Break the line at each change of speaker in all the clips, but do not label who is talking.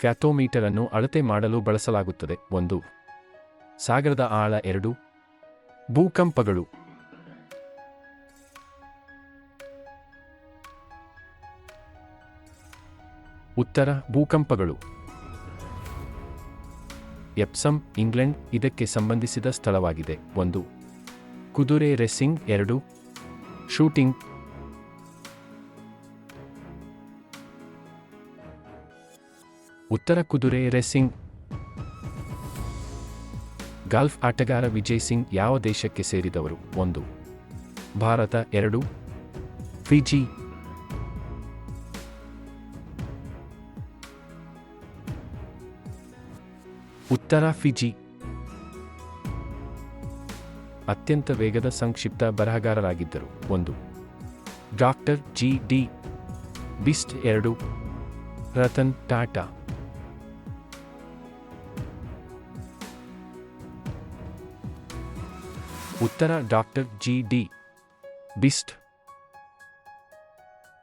ಫ್ಯಾಥೋಮೀಟರ್ ಅನ್ನು ಅಳತೆ ಮಾಡಲು ಬಳಸಲಾಗುತ್ತದೆ. 1. ಸಾಗರದ ಆಳ. 2. ಭೂಕಂಪಗಳು. ಉತ್ತರ ಭೂಕಂಪಗಳು. ಎಪ್ಸಮ್, ಇಂಗ್ಲೆಂಡ್ ಇದಕ್ಕೆ ಸಂಬಂಧಿಸಿದ ಸ್ಥಳವಾಗಿದೆ. 1. ಕುದುರೆ ರೇಸಿಂಗ್. 2. ಶೂಟಿಂಗ್. ಉತ್ತರ ಕುದುರೆ ರೇಸಿಂಗ್. ಗಾಲ್ಫ್ ಆಟಗಾರ ವಿಜಯ್ ಸಿಂಗ್ ಯಾವ ದೇಶಕ್ಕೆ ಸೇರಿದವರು? 1. ಭಾರತ. 2. ಫಿಜಿ. ಉತ್ತರ ಫಿಜಿ. ಅತ್ಯಂತ ವೇಗದ ಸಂಕ್ಷಿಪ್ತ ಬರಹಗಾರರಾಗಿದ್ದರು. 1. Doctor G. D. Beast. 2. Ratan Tata. ಉತ್ತರ ಡಾಕ್ಟರ್ ಜಿ. ಡಿ. ಬಿಸ್ಟ್.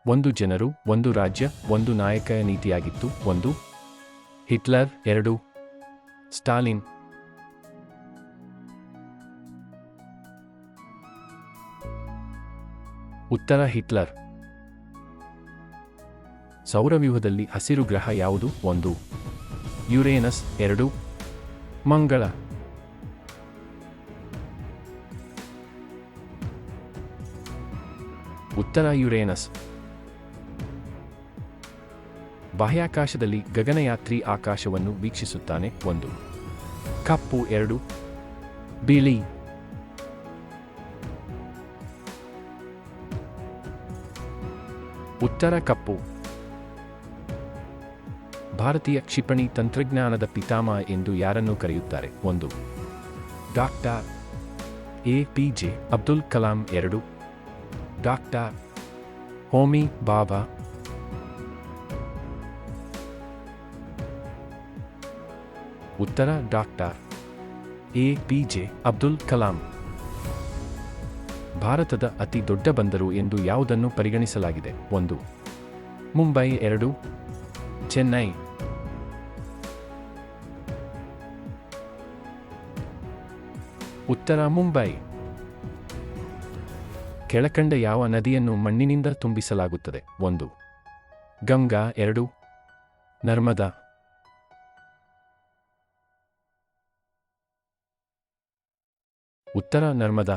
ಒಂದು ಜನರು, ಒಂದು ರಾಜ್ಯ, ಒಂದು ನಾಯಕ ನೀತಿಯಾಗಿತ್ತು. 1. ಹಿಟ್ಲರ್. 2. ಸ್ಟಾಲಿನ್. ಉತ್ತರ ಹಿಟ್ಲರ್. ಸೌರವ್ಯೂಹದಲ್ಲಿ ಹಸಿರು ಗ್ರಹ ಯಾವುದು? 1. ಯುರೇನಸ್. 2. ಮಂಗಳ. ಉತ್ತರ ಯುರೇನಸ್. ಬಾಹ್ಯಾಕಾಶದಲ್ಲಿ ಗಗನಯಾತ್ರಿ ಆಕಾಶವನ್ನು ವೀಕ್ಷಿಸುತ್ತಾನೆ. 1. ಕಪ್ಪು. 2. ಬಿಳಿ. ಉತ್ತರ ಕಪ್ಪು. ಭಾರತೀಯ ಕ್ಷಿಪಣಿ ತಂತ್ರಜ್ಞಾನದ ಪಿತಾಮಹ ಎಂದು ಯಾರನ್ನು ಕರೆಯುತ್ತಾರೆ? 1. Doctor A P J. Abdul Kalam. 2. Doctor Homi Bhabha. ಉತ್ತರ ಡಾಕ್ಟರ್ ಎ.ಪಿ.ಜೆ. ಅಬ್ದುಲ್ ಕಲಾಂ. ಭಾರತದ ಅತಿ ದೊಡ್ಡ ಬಂದರು ಎಂದು ಯಾವುದನ್ನು ಪರಿಗಣಿಸಲಾಗಿದೆ? 1. ಮುಂಬೈ. 2. ಚೆನ್ನೈ. ಉತ್ತರ ಮುಂಬೈ. ಕೆಳಕಂಡ ಯಾವ ನದಿಯನ್ನು ಮಣ್ಣಿನಿಂದ ತುಂಬಿಸಲಾಗುತ್ತದೆ? 1. ಗಂಗಾ. 2. ನರ್ಮದಾ. ಉತ್ತರ ನರ್ಮದಾ.